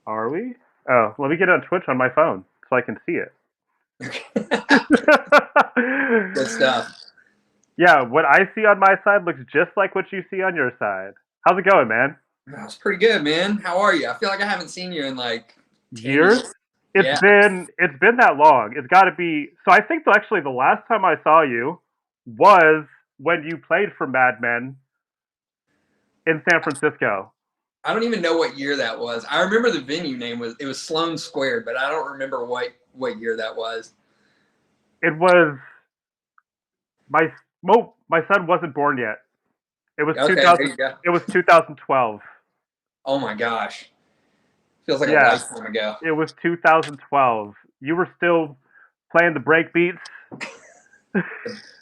Are we? Oh, let me get on Twitch on my phone so I can see it. Good stuff. Yeah, what I see on my side looks just like what you see on your side. How's it going, man? That's pretty good, man. How are you? I feel like I haven't seen you in like 10 Years? years. It's Yeah. been that long. It's got to be. So I think actually the last time I saw you was when you played for Mad Men in San Francisco. I don't even know what year that was. I remember the venue name was Sloan Square, but I don't remember what year that was. It was my my son wasn't born yet. It was Okay, there 2000. you go. It was 2012. Oh my gosh. Feels like a Yeah, lifetime ago. it was 2012. You were still playing the break beats,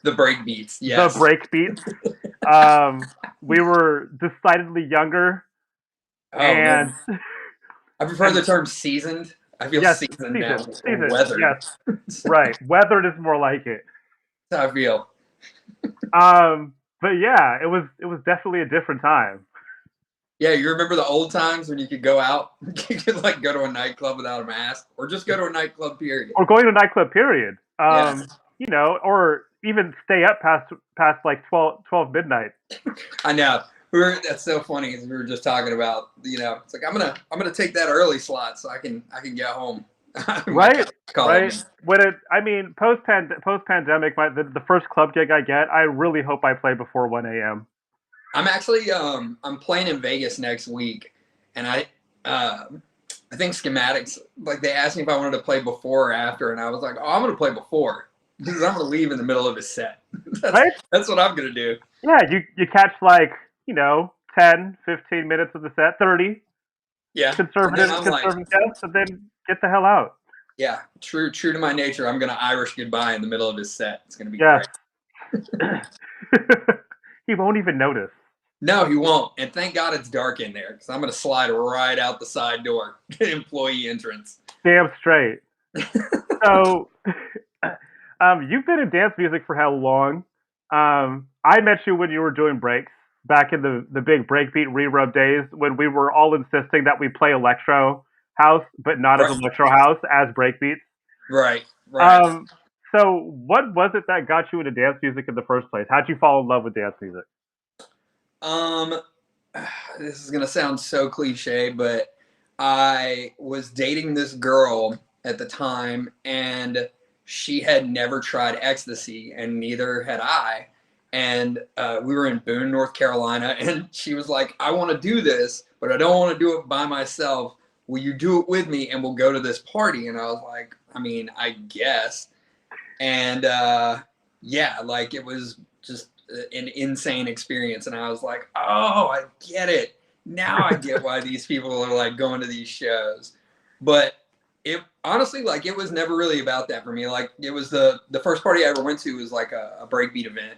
The break beats, the yes. break beats. We were decidedly younger, Oh and man. I prefer and the term seasoned. I feel yes, seasoned now. season, Weathered. yes, right. Weathered is more like it. That's how I feel. But yeah, it was definitely a different time. Yeah, you remember the old times when you could go out, you could like go to a nightclub without a mask, or just go to a nightclub. Period. Or going to a nightclub, period. Yes, Or even stay up past like 12 midnight. I know. That's so funny because we were just talking about, it's like I'm gonna take that early slot so I can get home. My Right, coach called right. me. When I mean, post pandemic, the first club gig I get, I really hope I play before 1 a.m. I'm actually I'm playing in Vegas next week, and I think Schematics, like, they asked me if I wanted to play before or after, and I was like, oh, I'm gonna play before because I'm gonna leave in the middle of his set. that's Right? that's what I'm gonna do. Yeah, you catch like 10, 15 minutes of the set, 30 Yeah, and then I'm like, conservative deaths, and then get the hell out. yeah, true to my nature. I'm gonna Irish goodbye in the middle of his set. It's gonna be Yeah. great. He won't even notice. No, he won't. And thank God it's dark in there because I'm gonna slide right out the side door, employee entrance. Damn straight. So, you've been in dance music for how long? I met you when you were doing breaks back in the big breakbeat re-rub days when we were all insisting that we play electro house, but not as Right, electro house, as breakbeats. right. Um, so what was it that got you into dance music in the first place? How'd you fall in love with dance music? Um, this is gonna sound so cliche, but I was dating this girl at the time, and she had never tried ecstasy, and neither had I. And we were in Boone, North Carolina, and she was like, "I want to do this, but I don't want to do it by myself. Will you do it with me, and we'll go to this party?" And I was like, "I mean, I guess." And yeah, like, it was just an insane experience, and I was like, oh, I get it now. I get why these people are like going to these shows. But it honestly, like, it was never really about that for me. Like, it was the first party I ever went to was like a breakbeat event,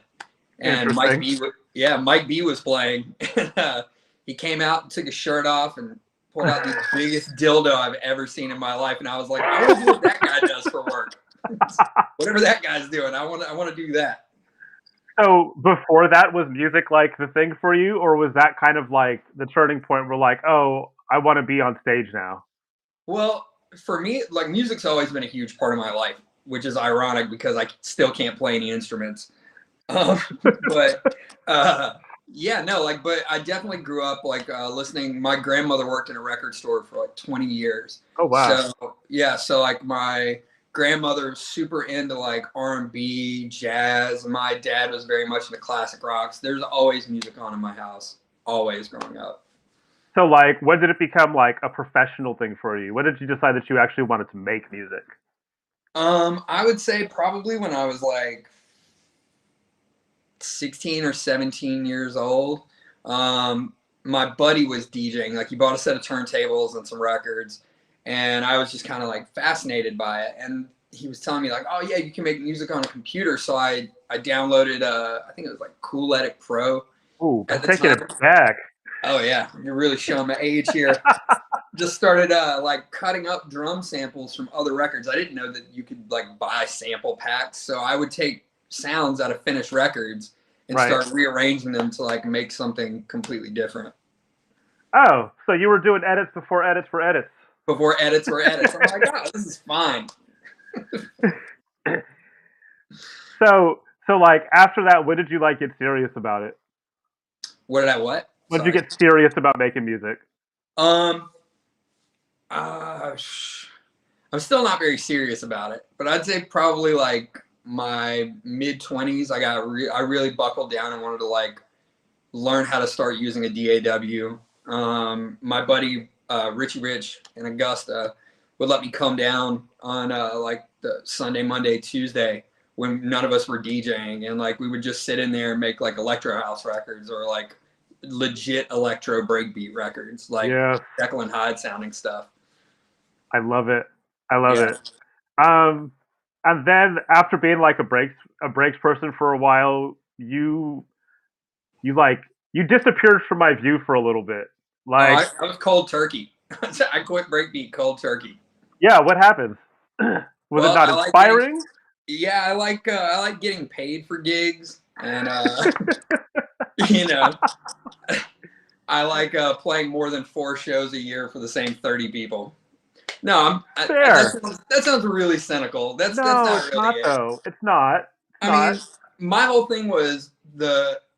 and Interesting. Mike B was playing. And he came out and took his shirt off and pulled out the biggest dildo I've ever seen in my life, and I was like, I want to do what that guy does for work. Whatever that guy's doing, I want to do that. So before that, was music like the thing for you, or was that kind of like the turning point where like, oh, I want to be on stage now? Well, for me, like, music's always been a huge part of my life, which is ironic because I still can't play any instruments. Um, but yeah, no, like, but I definitely grew up like listening. My grandmother worked in a record store for like 20 years, Oh wow. so yeah, so like my grandmother's super into like R&B, jazz. My dad was very much into classic rocks. There's always music on in my house, always growing up. So like, when did it become like a professional thing for you? When did you decide that you actually wanted to make music? I would say probably when I was like 16 or 17 years old. My buddy was DJing. Like, he bought a set of turntables and some records, and I was just kind of like fascinated by it. And he was telling me like, "Oh yeah, you can make music on a computer." So I downloaded I think it was like Cool Edit Pro Ooh, at the taking it time. back. Oh yeah, you're really showing my age here. Just started like cutting up drum samples from other records. I didn't know that you could like buy sample packs, so I would take sounds out of finished records and Right. start rearranging them to like make something completely different. Oh, so you were doing edits before edits for edits. before edits were edits. I'm like, oh, this is fine. So like after that, when did you like get serious about it? What did I what? When did you Sorry. get serious about making music? Um, uh, I'm still not very serious about it, but I'd say probably like my mid-20s. I really buckled down and wanted to like learn how to start using a DAW. My buddy Richie Rich in Augusta would let me come down on like the Sunday, Monday, Tuesday when none of us were DJing, and like we would just sit in there and make like electro house records or like legit electro breakbeat records, like Yeah, Jekyll and Hyde sounding stuff. I love it. I love Yeah. it. Um, and then after being like a breaks person for a while, you like you disappeared from my view for a little bit. Oh, Like, I was cold turkey. I quit breakbeat cold turkey. yeah, what happened? Was it Well, not I like getting inspiring? yeah, I like getting paid for gigs, and you know, I like playing more than 4 shows a year for the same 30 people. No, Fair. that sounds really cynical. That's No, not it's really not it. though. It's not. It's I not. mean, my whole thing was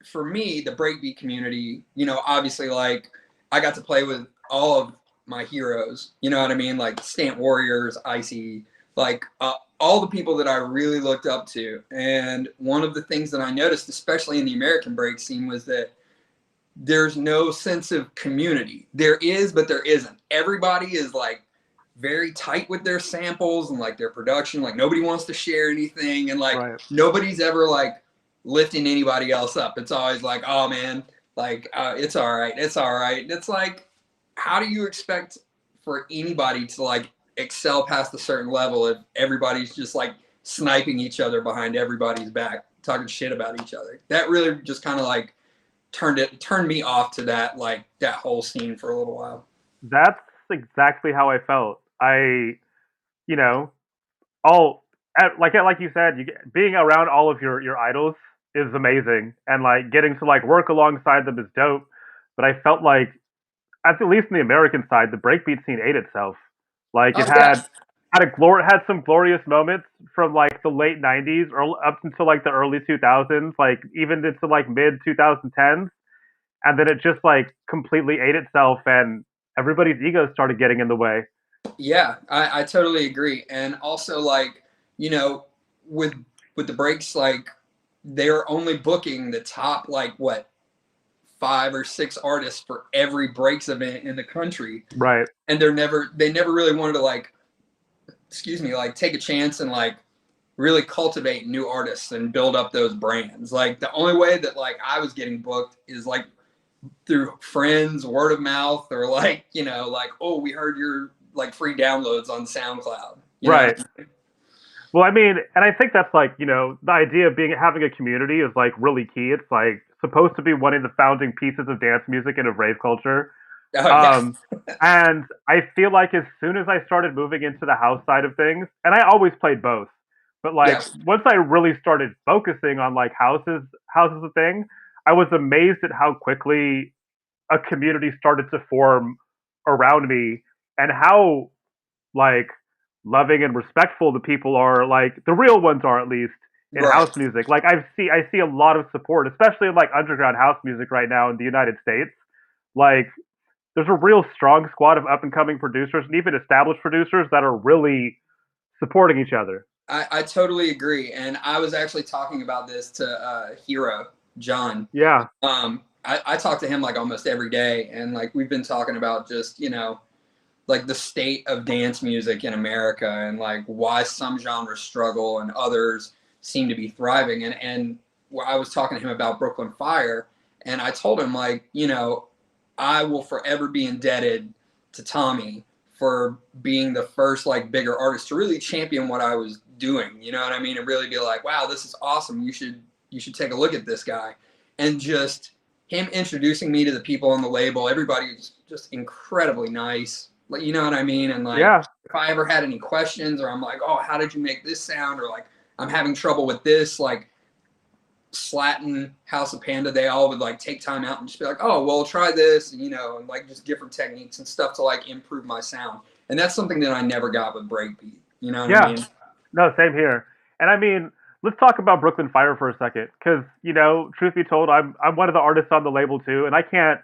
for me the breakbeat community. You know, obviously, like I got to play with all of my heroes. You know what I mean? Like Stamp Warriors, Icy, like all the people that I really looked up to. And one of the things that I noticed, especially in the American break scene, was that there's no sense of community. There is, but there isn't. Everybody is like very tight with their samples and like their production. Like nobody wants to share anything, and like Right. nobody's ever like lifting anybody else up. It's always like, oh man, like it's all right, it's all right. And it's like, how do you expect for anybody to like excel past a certain level if everybody's just like sniping each other behind everybody's back, talking shit about each other? That really just kind of like turned me off to that, like that whole scene for a little while. That's exactly how I felt. You know, all like you said, being around all of your idols is amazing, and like getting to like work alongside them is dope. But I felt like, at least in the American side, the breakbeat scene ate itself. Like it Oh yeah, had some glorious moments from like the late '90s or up until like the early 2000s, like even into like mid 2010s, and then it just like completely ate itself, and everybody's egos started getting in the way. yeah, I totally agree. And also like, you know, with the breaks, like they're only booking the top like what 5 or 6 artists for every breaks event in the country, Right. and they never really wanted to like, excuse me, like take a chance and like really cultivate new artists and build up those brands. Like the only way that like I was getting booked is like through friends, word of mouth, or like, you know, like, oh, we heard your like free downloads on SoundCloud. You know? Right. Well, I mean, and I think that's like, the idea of having a community is like really key. It's like supposed to be one of the founding pieces of dance music and of rave culture. Oh yeah. Um, and I feel like as soon as I started moving into the house side of things, and I always played both, but like Yeah. once I really started focusing on like houses a thing, I was amazed at how quickly a community started to form around me, and how like loving and respectful the people are, like the real ones are, at least in Right. house music. Like I see a lot of support, especially in like underground house music right now in the United States. Like there's a real strong squad of up and coming producers and even established producers that are really supporting each other. I totally agree. And I was actually talking about this to Hero, John. Yeah. I talk to him like almost every day. And like we've been talking about just, you know, like the state of dance music in America and like why some genres struggle and others seem to be thriving. And I was talking to him about Brooklyn Fire, and I told him like, you know, I will forever be indebted to Tommy for being the first like bigger artist to really champion what I was doing. You know what I mean? And really be like, wow, this is awesome. You should take a look at this guy. And just him introducing me to the people on the label, everybody was just incredibly nice. Like, you know what I mean? And like, Yeah. if I ever had any questions, or I'm like, oh, how did you make this sound? Or like, I'm having trouble with this, like Slatin, House of Panda, they all would like take time out and just be like, oh, well, try this, and, you know, and like just different techniques and stuff to like improve my sound. And that's something that I never got with breakbeat. You know what I Yeah. mean? No, same here. And I mean, let's talk about Brooklyn Fire for a second, because truth be told, I'm one of the artists on the label too, and I can't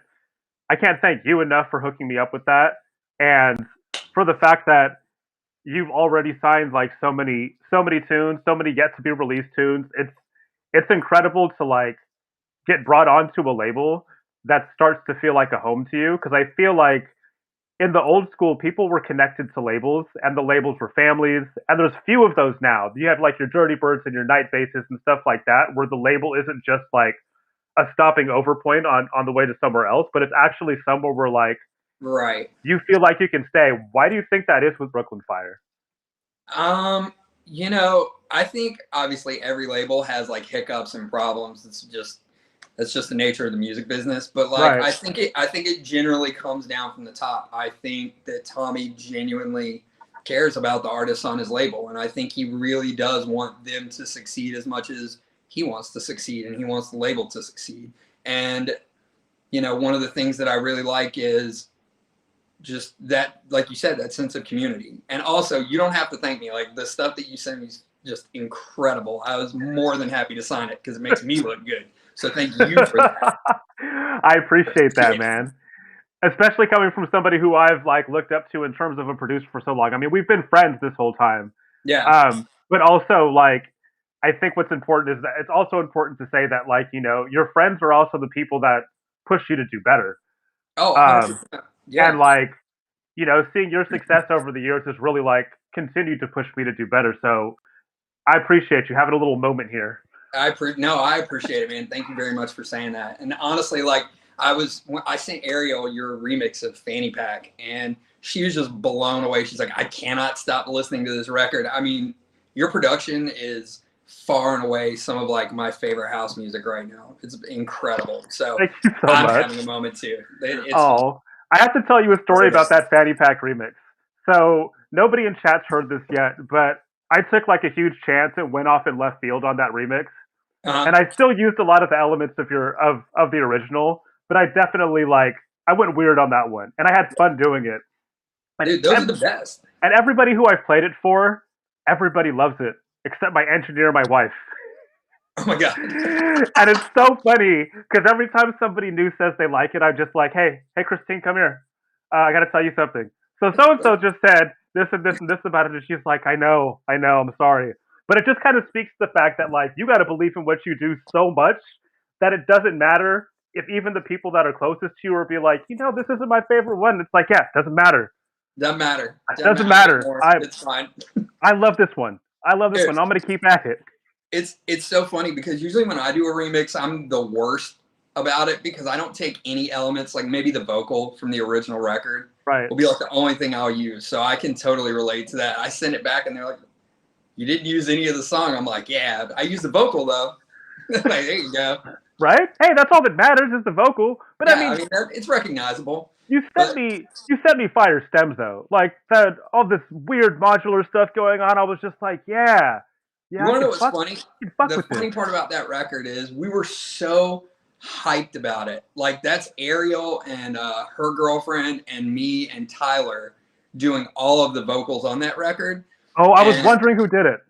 thank you enough for hooking me up with that, and for the fact that you've already signed like so many tunes, so many yet to be released tunes. It's incredible to like get brought onto a label that starts to feel like a home to you, because I feel like in the old school, people were connected to labels, and the labels were families. And there's few of those now. You have like your Dirty Birds and your Night Bases and stuff like that, where the label isn't just like a stopping over point on the way to somewhere else, but it's actually somewhere where like Right. you feel like you can stay. Why do you think that is with Brooklyn Fire? Um, I think obviously every label has like hiccups and problems. That's just the nature of the music business. But like Right. I think it generally comes down from the top. I think that Tommy genuinely cares about the artists on his label, and I think he really does want them to succeed as much as he wants to succeed, and he wants the label to succeed. And one of the things that I really like is just that, like you said, that sense of community. And also, you don't have to thank me. Like, the stuff that you send me is just incredible. I was more than happy to sign it because it makes me look good. So thank you for that. I appreciate that, man. Especially coming from somebody who I've like looked up to in terms of a producer for so long. I mean, we've been friends this whole time. Yeah. But also like I think what's important is that it's also important to say that like, your friends are also the people that push you to do better. Oh, Um 100%. and Yeah. like, seeing your success over the years has really like continued to push me to do better. So I appreciate you having a little moment here. No, I appreciate it, man. Thank you very much for saying that. And honestly, like when I sent Ariel your remix of Fanny Pack, and she was just blown away. She's like, I cannot stop listening to this record. I mean, your production is far and away some of like my favorite house music right now. It's incredible. So Thank you so I'm much. having a moment too. It's just Oh, I have to tell you a story about that Fanny Pack remix. So nobody in chat's heard this yet, but I took like a huge chance and went off in left field on that remix, uh, and I still used a lot of the elements of the original, but I definitely like I went weird on that one, and I had fun doing it. And dude, those are the best. and everybody who I've played it for, everybody loves it except my engineer, my wife. Oh my god. And it's so funny because every time somebody new says they like it, I'm just like, hey, Christine, come here. I got to tell you something. So and so just said this and this and this about it, and she's like, I know, I'm sorry, but it just kind of speaks to the fact that like you got to believe in what you do so much that it doesn't matter if even the people that are closest to you are be like, this isn't my favorite one. It's like, yeah, it doesn't matter. Doesn't matter. It doesn't matter. Anymore. It's fine. I love this one. I love this one. I'm gonna keep at it. It's so funny because usually when I do a remix, I'm the worst about it because I don't take any elements, like maybe the vocal from the original record Right. will be like the only thing I'll use. So I can totally relate to that. I send it back and they're like, you didn't use any of the song. I'm like, yeah, I used the vocal though. Like, there you go. Right? Hey, that's all that matters is the vocal. But Yeah, I mean, it's recognizable. you sent But me fire stems though. Like that all this weird modular stuff going on. I was just like, yeah, you I want to know can what's funny? fuck The with this. funny part about that record is we were so hyped about it. Like that's Ariel and her girlfriend and me and Tyler doing all of the vocals on that record. Oh, I was And wondering who did it.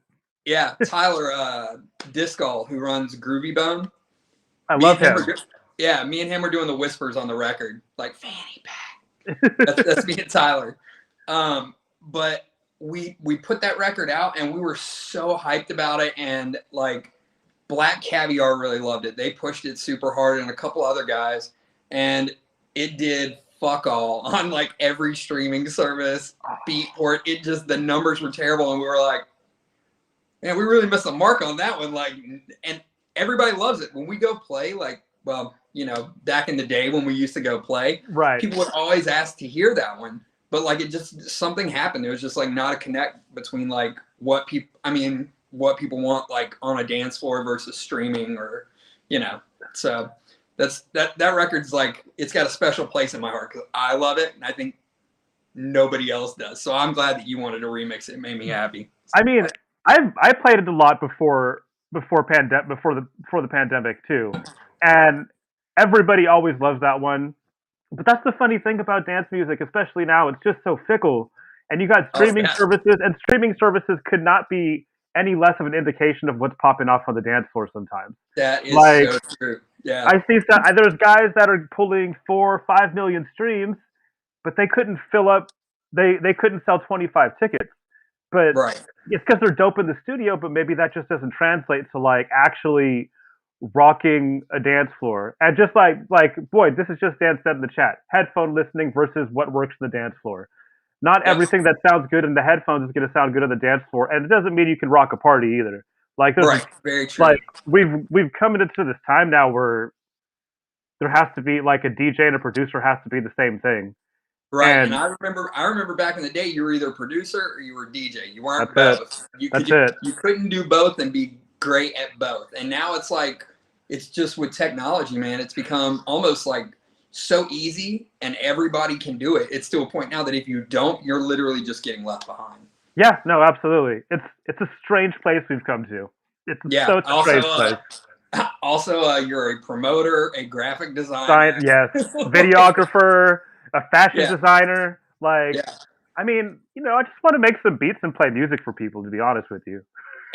yeah, Tyler Discal, who runs Groovy Bone. I Me love and him him. me and him are doing the whispers on the record, like Fanny Pack. That's me and Tyler. But we put that record out and we were so hyped about it, and like Black Caviar really loved it. They pushed it super hard, and a couple other guys, and it did fuck all on like every streaming service. Beatport, it just the numbers were terrible, and we were like, man, we really missed the mark on that one. Like, and everybody loves it when we go play. Like, well, back in the day when we used to go play, Right. people would always ask to hear that one. But like, it just something happened. There was just like not a connect between like what people want like on a dance floor versus streaming, or So that record's like, it's got a special place in my heart because I love it, and I think nobody else does. So I'm glad that you wanted to remix it. It made me happy. I mean, I played it a lot before the pandemic too, and everybody always loves that one. But that's the funny thing about dance music, especially now. It's just so fickle. and you got Oh streaming yeah, services, and streaming services could not be any less of an indication of what's popping off on the dance floor sometimes. that is Like, so true. Yeah, I see some, there's guys that are pulling 4 or 5 million streams, but they couldn't fill up, they couldn't sell 25 tickets. But right. it's because they're dope in the studio, but maybe that just doesn't translate to like actually rocking a dance floor. And just like boy, this is just Dan said in the chat. Headphone listening versus what works in the dance floor. Not Yep. everything that sounds good in the headphones is going to sound good on the dance floor, and it doesn't mean you can rock a party either. Like there's Right. Very like true. we've come into this time now where there has to be like a DJ and a producer has to be the same thing. Right. And And I remember back in the day, you were either a producer or you were a DJ. You weren't that's it. both. You That's could it. you couldn't do both and be great at both. And now it's like it's just with technology, man. It's become almost like so easy, and everybody can do it. It's to a point now that if you don't, you're literally just getting left behind. Yeah, no, absolutely. It's a strange place we've come to. It's Yeah. such a Also, strange place. you're a promoter, a graphic Science, designer. yes, videographer, a fashion Yeah. designer. Like, Yeah. I mean, I just want to make some beats and play music for people. To be honest with you.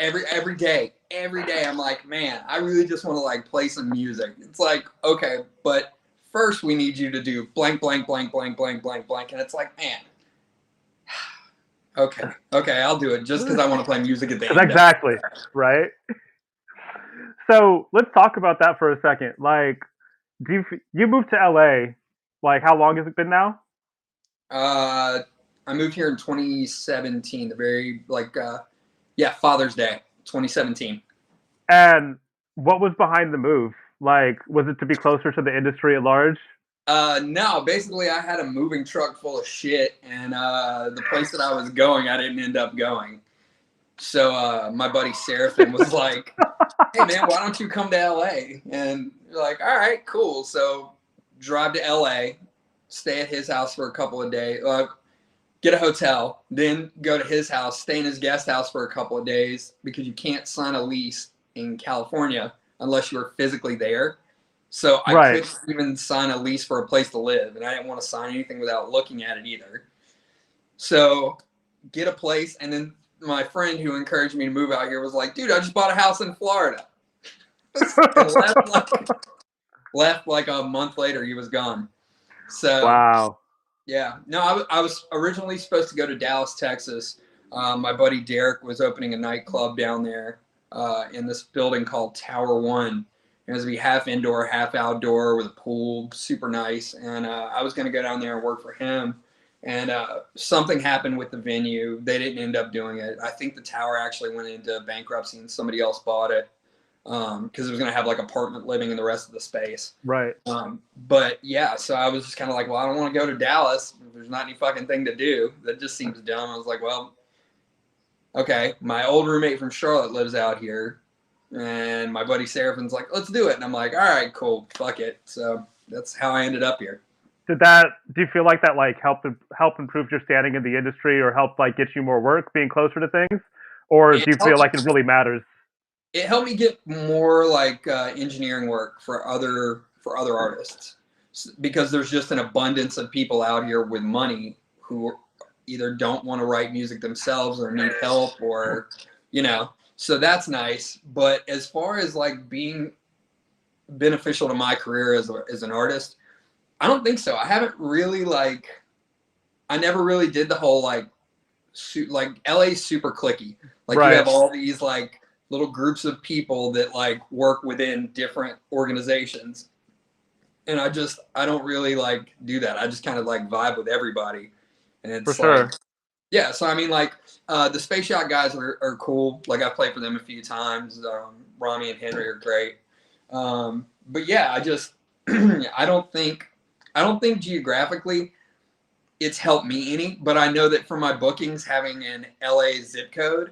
Every day I'm like, man, I really just want to like play some music. It's like, okay, but first we need you to do blank blank blank blank blank blank blank, and it's like, man, okay, I'll do it just because I want to play music at the end of it. Exactly, right? So let's talk about that for a second. Like, you moved to LA? Like, how long has it been now? uh I moved here in 2017, the very yeah, Father's Day 2017. And what was behind the move? Like, was it to be closer to the industry at large? No, basically I had a moving truck full of shit, and the place that I was going, I didn't end up going. So my buddy Seraphin was like, "Hey man, why don't you come to LA?" And you're like, "All right, cool." So drive to LA, stay at his house for a couple of days, get a hotel, then go to his house, stay in his guest house for a couple of days because you can't sign a lease in California unless you are physically there. So I Right. couldn't even sign a lease for a place to live, and I didn't want to sign anything without looking at it either. So get a place, and then my friend who encouraged me to move out here was like, "Dude, I just bought a house in Florida," and left like a month later. He was gone. So Wow. yeah, no, I was originally supposed to go to Dallas, Texas. My buddy Derek was opening a nightclub down there in this building called Tower One. It was to be half indoor, half outdoor with a pool, super nice. And I was going to go down there and work for him. And something happened with the venue. They didn't end up doing it. I think the tower actually went into bankruptcy and somebody else bought it because it was going to have like apartment living in the rest of the space. Right. But yeah, so I was just kind of like, well, I don't want to go to Dallas. There's not any fucking thing to do. That just seems dumb. I was like, well, okay. My old roommate from Charlotte lives out here, and my buddy Seraphin's like, let's do it. And I'm like, all right, cool, fuck it. So that's how I ended up here. Do you feel like that like help improve your standing in the industry or help like get you more work being closer to things? Or do It you feel helped. like it really matters? It helped me get more like engineering work for other artists because there's just an abundance of people out here with money who either don't want to write music themselves or need help or so that's nice. But as far as like being beneficial to my career as an artist, I don't think so. I haven't really I never really did the whole like LA's super clicky. Like you Right. have all these like little groups of people that like work within different organizations. And I don't really like do that. I just kind of like vibe with everybody. And For it's like, sure. yeah. So I mean, like the Space Yacht guys are cool. Like I played for them a few times. Rami and Henry are great. But yeah, I just I don't think geographically it's helped me any. But I know that for my bookings, having an LA zip code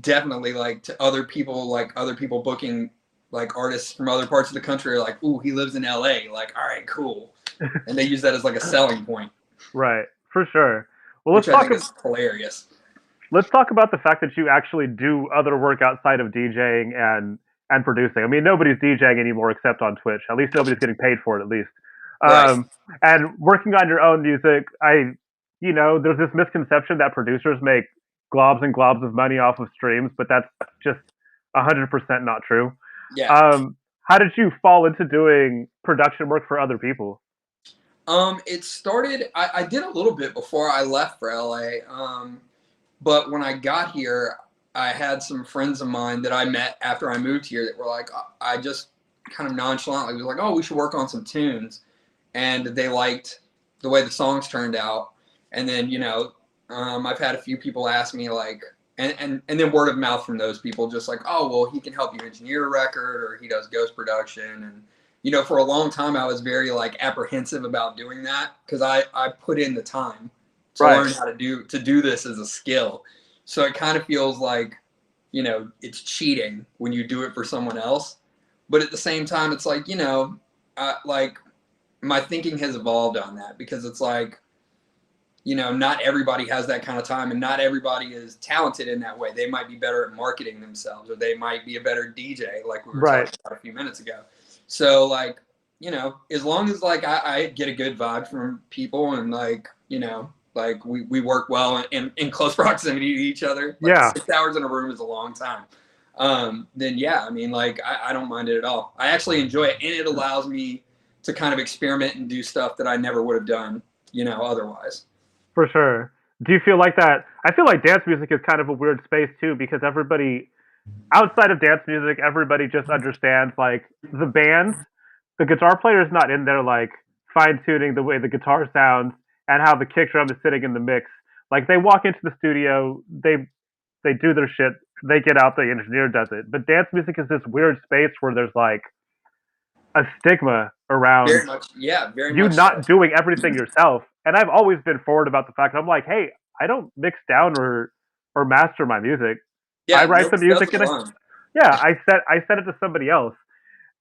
definitely like to other people booking like artists from other parts of the country are like, ooh, he lives in LA. Like, all right, cool. And they use that as like a selling point, Right. For sure. Well, which I think is hilarious. let's talk about the fact that you actually do other work outside of DJing and producing. I mean, nobody's DJing anymore except on Twitch. At least nobody's getting paid for it. At least. Right. And working on your own music, there's this misconception that producers make globs and globs of money off of streams, but that's just 100% not true. Yeah. How did you fall into doing production work for other people? It started. I did a little bit before I left for LA. But when I got here, I had some friends of mine that I met after I moved here that were like, I just kind of nonchalantly was like, oh, we should work on some tunes, and they liked the way the songs turned out. And then I've had a few people ask me like, and then word of mouth from those people, just like, oh, well, he can help you engineer a record, or he does ghost production. And for a long time I was very like apprehensive about doing that because I put in the time to learn how to do this as a skill. So it kind of feels like it's cheating when you do it for someone else, but at the same time it's like like my thinking has evolved on that, because it's like not everybody has that kind of time, and not everybody is talented in that way. They might be better at marketing themselves, or they might be a better DJ, like we were talking about a few minutes ago. So like, as long as like I get a good vibe from people, and like, like we work well in close proximity to each other. Like Yeah. 6 hours in a room is a long time. Then yeah, I mean, like I don't mind it at all. I actually enjoy it, and it allows me to kind of experiment and do stuff that I never would have done, otherwise. For sure. Do you feel like that? I feel like dance music is kind of a weird space too, because everybody outside of dance music, everybody just understands like the band. The guitar player is not in there like fine tuning the way the guitar sounds and how the kick drum is sitting in the mix. Like they walk into the studio, they do their shit, they get out, the engineer does it. But dance music is this weird space where there's like a stigma around Very much, yeah, very you much not so. doing everything yourself. And I've always been forward about the fact that I'm like, hey, I don't mix down or master my music. I Yeah, write the nobody does music it alone. yeah, I set it to somebody else.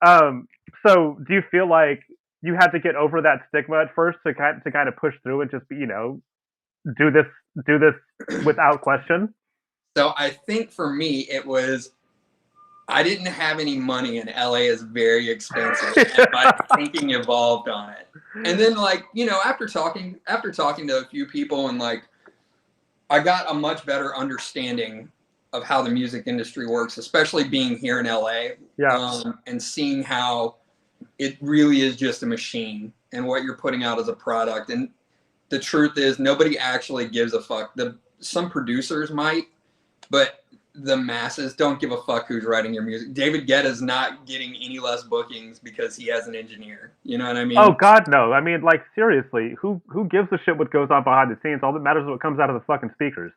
Um, so do you feel like you had to get over that stigma at first to kind of push through and just be, do this do this without question? So I think for me, it was I didn't have any money, and LA is very expensive, and my thinking evolved on it. And then, like after talking to a few people, and like I got a much better understanding of how the music industry works, especially being here in LA, Yeah. and seeing how it really is just a machine, and what you're putting out as a product. And the truth is, nobody actually gives a fuck. Some producers might, but the masses don't give a fuck who's writing your music. David Guetta's not getting any less bookings because he has an engineer. You know what I Oh mean? God, no. I mean, like seriously, who gives a shit what goes on behind the scenes? All that matters is what comes out of the fucking speakers.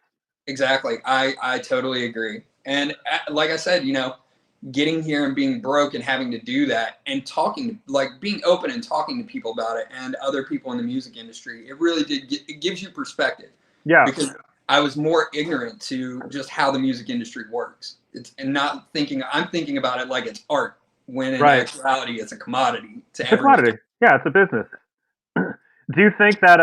Exactly. I totally agree. And like I said, getting here and being broke and having to do that, and talking, like being open and talking to people about it, and other people in the music industry, it really it gives you perspective, Yeah. because I was more ignorant to just how the music industry works. And not thinking, I'm thinking about it like it's art, when in Right. actuality it's a commodity to It's a everyone. commodity. Yeah, it's a business. Do you think that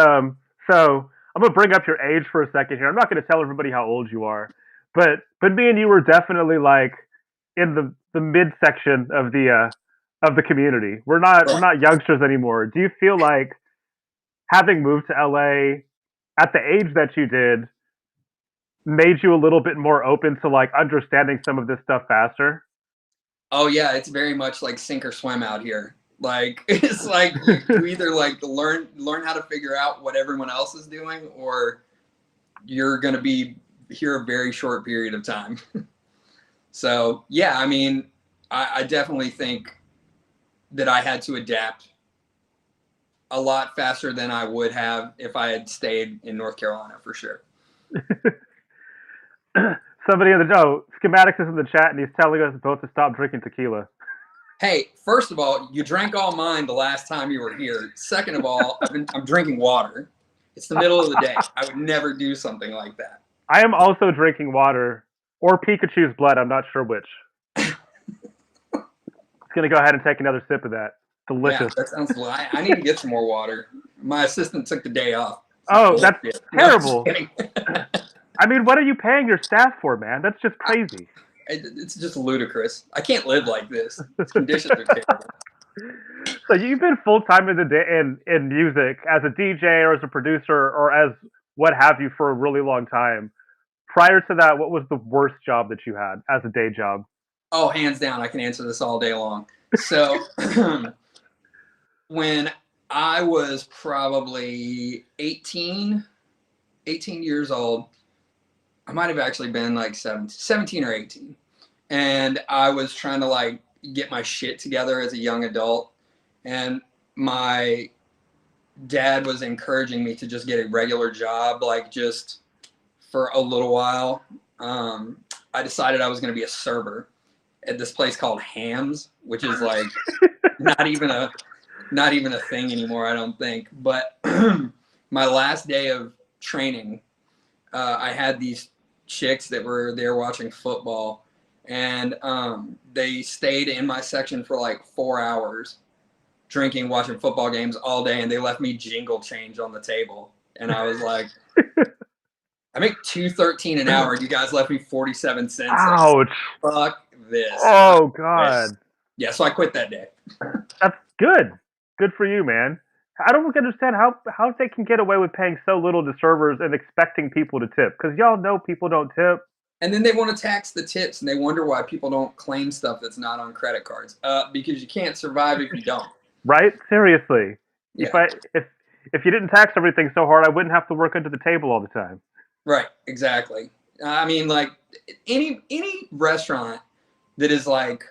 so I'm gonna bring up your age for a second here. I'm not gonna tell everybody how old you are, but me and you were definitely like in the midsection of the community. We're not youngsters anymore. Do you feel like having moved to LA at the age that you did made you a little bit more open to like understanding some of this stuff faster? Oh yeah, it's very much like sink or swim out here. Like it's like you either like learn how to figure out what everyone else is doing, or you're gonna be here a very short period of time. So yeah, I mean, I definitely think that I had to adapt a lot faster than I would have if I had stayed in North Carolina, for sure. Somebody in the schematics is in the chat and he's telling us both to stop drinking tequila. Hey, first of all, you drank all mine the last time you were here. Second of all, I'm drinking water. It's the middle of the day. I would never do something like that. I am also drinking water or Pikachu's blood. I'm not sure which. It's gonna go ahead and take another sip of that. Yeah, Delicious. that sounds. I need to get some more water. My assistant took the day off. Oh, that's terrible. No, I mean, what are you paying your staff for, man? That's just crazy. it's just ludicrous. I can't live like this. Its conditions are terrible. So you've been full time in music as a DJ or as a producer or as what have you for a really long time. Prior to that, what was the worst job that you had as a day job? Oh, hands down, I can answer this all day long. So when I was probably 18 years old, I might have actually been like 17 or 18. And I was trying to like get my shit together as a young adult. And my dad was encouraging me to just get a regular job, like just for a little while. I decided I was going to be a server at this place called Hams, which is like not even a thing anymore, I don't think. But my last day of training, I had these chicks that were there watching football, and they stayed in my section for like 4 hours, drinking, watching football games all day, and they left me jingle change on the table. And I was like, I make $2.13 an hour, and you guys left me 47 cents. Ouch! Like, fuck this. Oh God! Yeah, so I quit that day. That's good. Good for you, man. I don't understand how they can get away with paying so little to servers and expecting people to tip, because y'all know people don't tip. And then they want to tax the tips, and they wonder why people don't claim stuff that's not on credit cards. Because you can't survive if you don't. Right? Seriously. Yeah. If you didn't tax everything so hard, I wouldn't have to work under the table all the time. Right. Exactly. I mean, like any restaurant that is like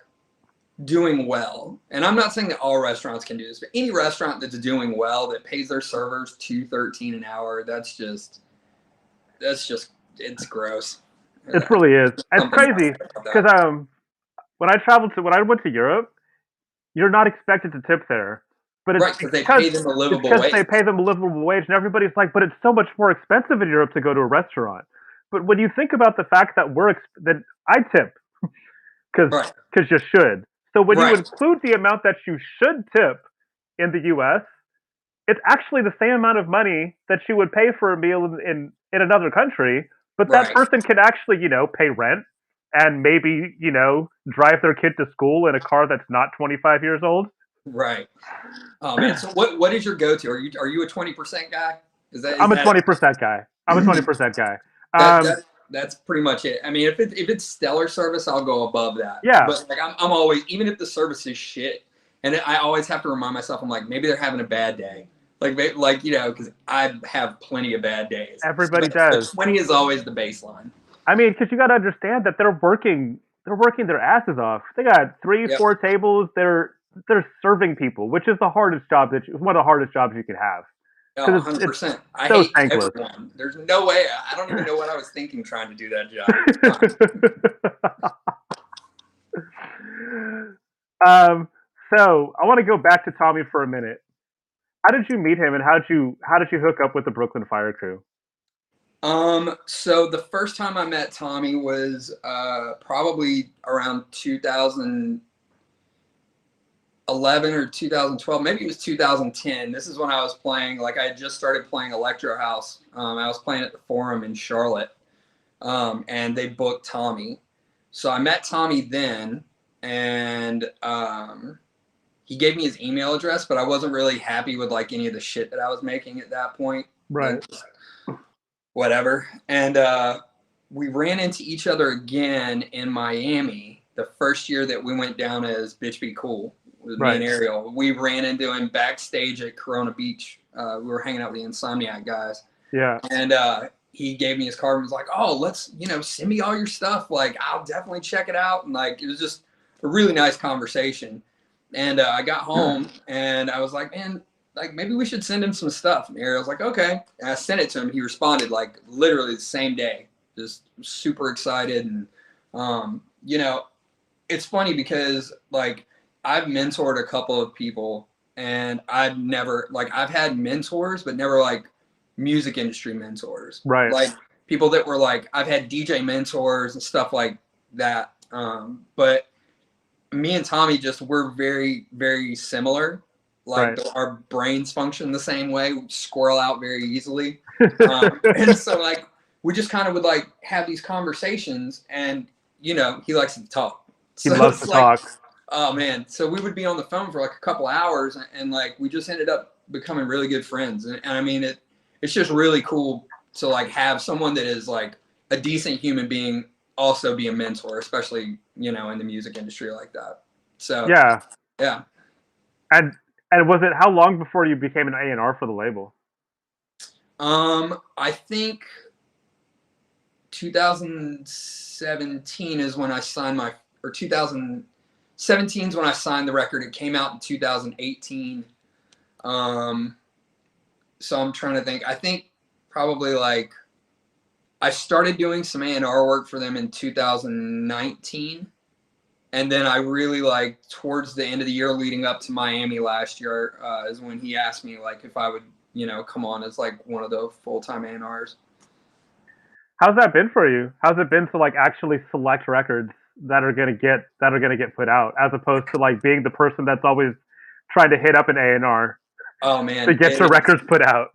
doing well, and I'm not saying that all restaurants can do this, but any restaurant that's doing well that pays their servers $2.13 an hour, that's just it's gross. It really is. It's crazy because when I went to Europe, you're not expected to tip there, but it's right, because they pay them a livable wage. They pay them a livable wage, and everybody's like, but it's so much more expensive in Europe to go to a restaurant. But when you think about the fact that that I tip, because you should. So when you include the amount that you should tip in the U.S., it's actually the same amount of money that you would pay for a meal in another country. But that person can actually, pay rent and maybe, drive their kid to school in a car that's not 25 years old. Right. Oh man. So what is your go-to? Are you a 20% guy? I'm a 20% guy. I'm a 20% guy. That's pretty much it. I mean, if it's stellar service, I'll go above that. Yeah. But like I'm always, even if the service is shit, and I always have to remind myself, I'm like, maybe they're having a bad day. Because I have plenty of bad days. Everybody does. 20 is always the baseline. I mean, because you got to understand that they're working their asses off. They got 3-4 tables. They're serving people, which is one of the hardest jobs you could have. 100%. I hate everyone. There's no way. I don't even know what I was thinking trying to do that job. So I want to go back to Tommy for a minute. How did you meet him, and how did you hook up with the Brooklyn Fire Crew? So the first time I met Tommy was probably around 2011 or 2012. Maybe it was 2010. This is when I was playing. Like I had just started playing Electro House. I was playing at the Forum in Charlotte, and they booked Tommy. So I met Tommy then, and he gave me his email address, but I wasn't really happy with like any of the shit that I was making at that point. Right. Like, whatever. And we ran into each other again in Miami the first year that we went down as Bitch Be Cool with me and Ariel. We ran into him backstage at Corona Beach. We were hanging out with the Insomniac guys. Yeah. And he gave me his card and was like, oh, let's, send me all your stuff. Like, I'll definitely check it out. And like, it was just a really nice conversation. And I got home and I was like, man, like maybe we should send him some stuff. And Ariel was like, okay. And I sent it to him. He responded like literally the same day, just super excited. And, it's funny because like I've mentored a couple of people and I've had mentors, but never like music industry mentors. Right. Like people that were like, I've had DJ mentors and stuff like that. But me and Tommy we're very, very similar. Like our brains function the same way. We squirrel out very easily. And so like, we just kind of would like have these conversations and, he likes to talk. He loves to talk. Oh man. So we would be on the phone for like a couple hours and like, we just ended up becoming really good friends. And I mean, it's just really cool So like have someone that is like a decent human being also be a mentor, especially, you know, in the music industry like that. So Yeah. yeah. And was it how long before you became an A&R for the label? I think 2017 is when I signed my, or 2017 is when I signed the record. It came out in 2018. So I'm trying to think. I think probably like I started doing some A&R work for them in 2019. And then I really like towards the end of the year leading up to Miami last year is when he asked me like if I would, you know, come on as like one of the full-time A&Rs. How's that been for you? How's it been to like actually select records that are gonna get put out, as opposed to like being the person that's always trying to hit up an A&R Oh man, to get your records put out?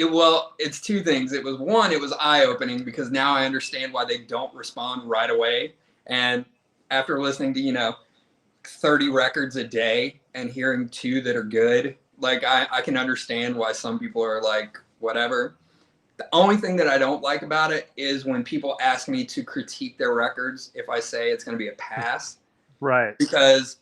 Well, it's two things. It was one, it was eye-opening because now I understand why they don't respond right away. And after listening to, you know, 30 records a day and hearing two that are good, like I can understand why some people are like, whatever. The only thing that I don't like about it is when people ask me to critique their records if I say it's going to be a pass. Right. Because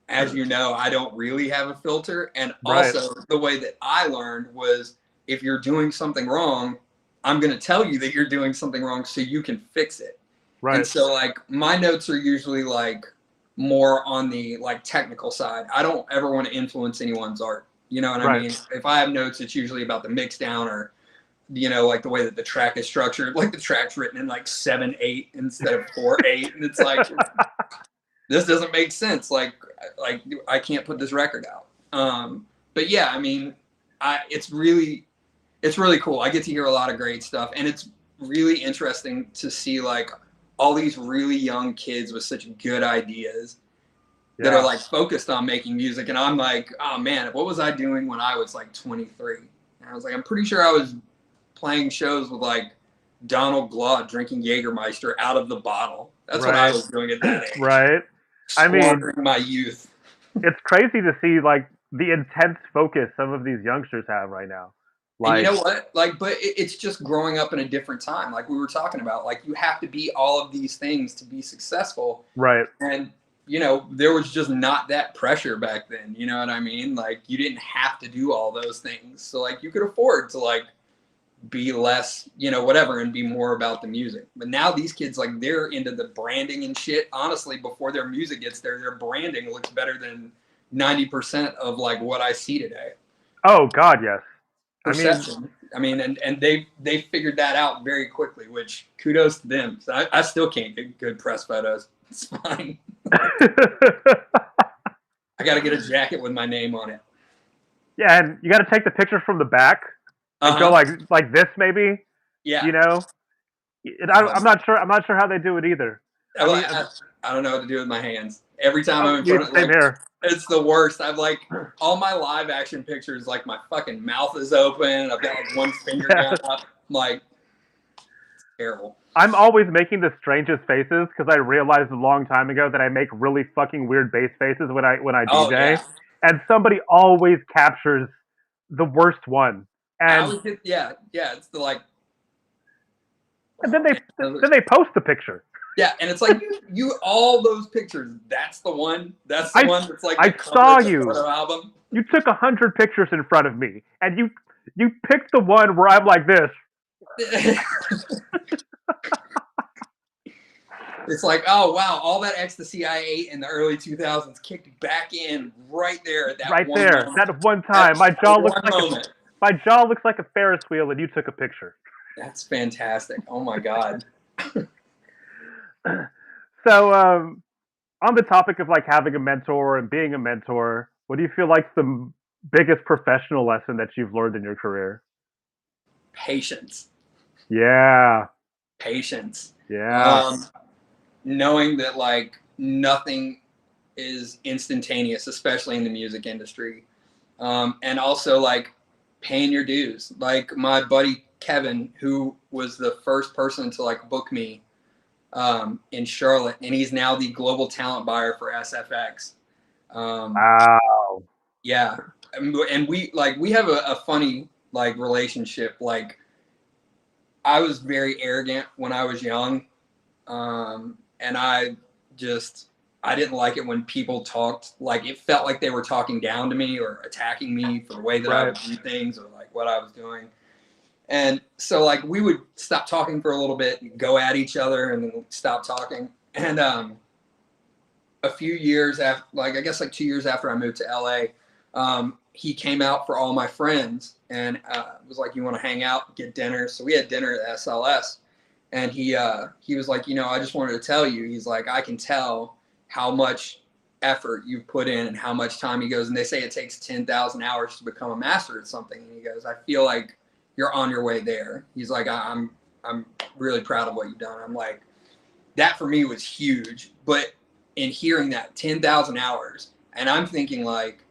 as you know, I don't really have a filter. And also the way that I learned was if you're doing something wrong, I'm going to tell you that you're doing something wrong so you can fix it. Right. And so like my notes are usually like more on the like technical side. I don't ever want to influence anyone's art. You know what I mean? If I have notes, it's usually about the mix down or, you know, like the way that the track is structured, like the track's written in like 7/8 instead of 4/8. And it's like, this doesn't make sense. Like I can't put this record out. But yeah, I mean, it's really cool. I get to hear a lot of great stuff, and it's really interesting to see like all these really young kids with such good ideas that are like focused on making music. And I'm like, oh man, what was I doing when I was like 23? And I was like, I'm pretty sure I was playing shows with like Donald Glaude drinking Jägermeister out of the bottle. That's what I was doing at that age. Right. I mean, my youth. It's crazy to see like the intense focus some of these youngsters have right now. Like, and you know what? Like, but it's just growing up in a different time. Like we were talking about, like you have to be all of these things to be successful. Right. And you know, there was just not that pressure back then. You know what I mean? Like you didn't have to do all those things. So like you could afford to like be less, you know, whatever, and be more about the music. But now these kids, like they're into the branding and shit. Honestly, before their music gets there, their branding looks better than 90% of like what I see today. Oh God, yes. Perception. I mean, and they figured that out very quickly, which kudos to them. So I still can't get good press photos. It's fine. I got to get a jacket with my name on it. Yeah, and you got to take the picture from the back and go like this, maybe. Yeah. You know, I'm not sure. I'm not sure how they do it either. I don't know what to do with my hands. Every time I'm in front of same here. It's the worst. I've like all my live action pictures, like my fucking mouth is open. I've got like one finger down up. I'm like, it's terrible. I'm always making the strangest faces because I realized a long time ago that I make really fucking weird bass faces when I DJ, and somebody always captures the worst one. And it's the like. And then they post the picture. Yeah, and it's like you all those pictures. That's the one. That's the one that's like. I saw you. Album. You took 100 pictures in front of me, and you picked the one where I'm like this. It's like, oh wow, all that ecstasy I ate in the early 2000s kicked back in right there at that right one there, moment. that one time. My jaw looks like a Ferris wheel, and you took a picture. That's fantastic. Oh my God. So, on the topic of like having a mentor and being a mentor, what do you feel like the biggest professional lesson that you've learned in your career? Patience. Yeah. Patience. Yeah. Knowing that like nothing is instantaneous, especially in the music industry. And also like paying your dues. Like my buddy Kevin, who was the first person to like book me in Charlotte, and he's now the global talent buyer for SFX. Wow. Yeah, and we have a funny like relationship. Like I was very arrogant when I was young, and I didn't like it when people talked, like it felt like they were talking down to me or attacking me for the way that I would do things or like what I was doing. And so like we would stop talking for a little bit and go at each other and then stop talking. And a few years after, like I guess like 2 years after I moved to LA, he came out for all my friends and was like, "You want to hang out, get dinner?" So we had dinner at SLS, and he was like, "I just wanted to tell you." He's like, "I can tell how much effort you've put in and how much time." He goes, "And they say it takes 10,000 hours to become a master at something." And he goes, "I feel like you're on your way there." He's like, I'm really proud of what you've done." I'm like, that for me was huge. But in hearing that 10,000 hours, and I'm thinking like,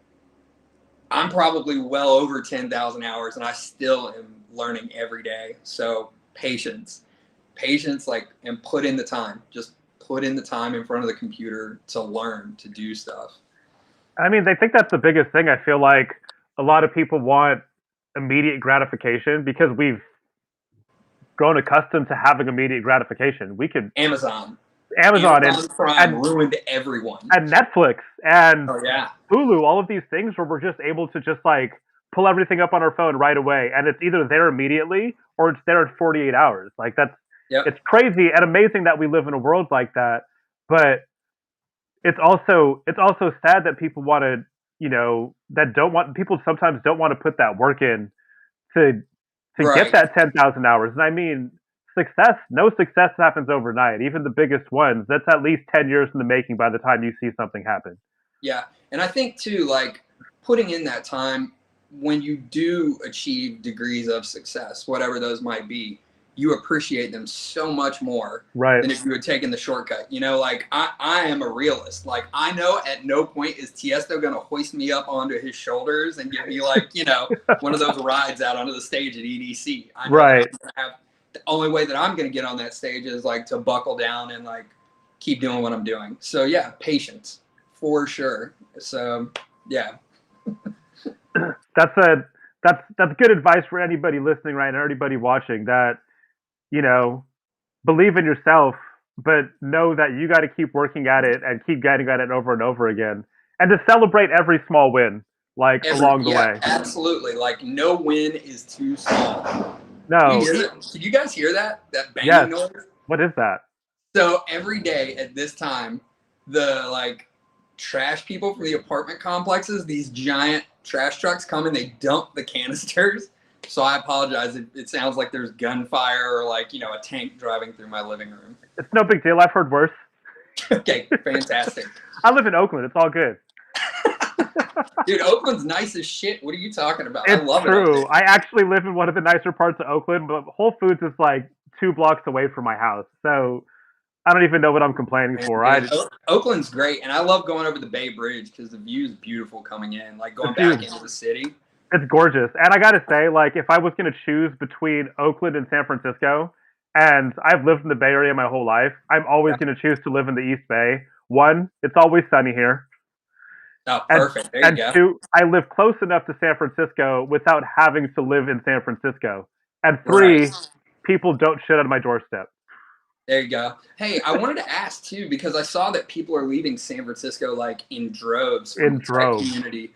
I'm probably well over 10,000 hours and I still am learning every day. So patience, like, and put in the time, just put in the time in front of the computer to learn, to do stuff. I mean, they think that's the biggest thing. I feel like a lot of people want immediate gratification because we've grown accustomed to having immediate gratification. We could Amazon Amazon Prime ruined everyone. And Netflix and Oh yeah, Hulu, all of these things where we're just able to just like pull everything up on our phone right away, and it's either there immediately or it's there in 48 hours. Like it's crazy and amazing that we live in a world like that, but it's also sad that people want to, people sometimes don't want to put that work in to get that 10,000 hours. And I mean, no success happens overnight. Even the biggest ones, that's at least 10 years in the making by the time you see something happen. Yeah. And I think too, like putting in that time, when you do achieve degrees of success, whatever those might be, you appreciate them so much more than if you had taken the shortcut. Like I am a realist. Like I know at no point is Tiesto going to hoist me up onto his shoulders and give me like, one of those rides out onto the stage at EDC. I know the only way that I'm going to get on that stage is like to buckle down and like keep doing what I'm doing. So yeah, patience for sure. So yeah. That's good advice for anybody listening right now, anybody watching, that believe in yourself, but know that you got to keep working at it and keep getting at it over and over again, and to celebrate every small win, like along the way. Absolutely. Like no win is too small. No. Can you guys hear that banging noise? What is that? So every day at this time, the like trash people from the apartment complexes, these giant trash trucks come and they dump the canisters. So I apologize. It sounds like there's gunfire or like, a tank driving through my living room. It's no big deal. I've heard worse. Okay, fantastic. I live in Oakland. It's all good. Dude, Oakland's nice as shit. What are you talking about? It's I love true. it. I actually live in one of the nicer parts of Oakland, but Whole Foods is like 2 blocks away from my house. So I don't even know what I'm complaining for. Oakland's great, and I love going over the Bay Bridge because the view is beautiful coming in, like going back into the city. It's gorgeous. And I got to say, like, if I was going to choose between Oakland and San Francisco, and I've lived in the Bay Area my whole life, I'm always going to choose to live in the East Bay. 1, it's always sunny here. Oh, perfect. There you go. 2, I live close enough to San Francisco without having to live in San Francisco. And 3, people don't shit on my doorstep. There you go. Hey, I wanted to ask too, because I saw that people are leaving San Francisco like in droves from the tech community.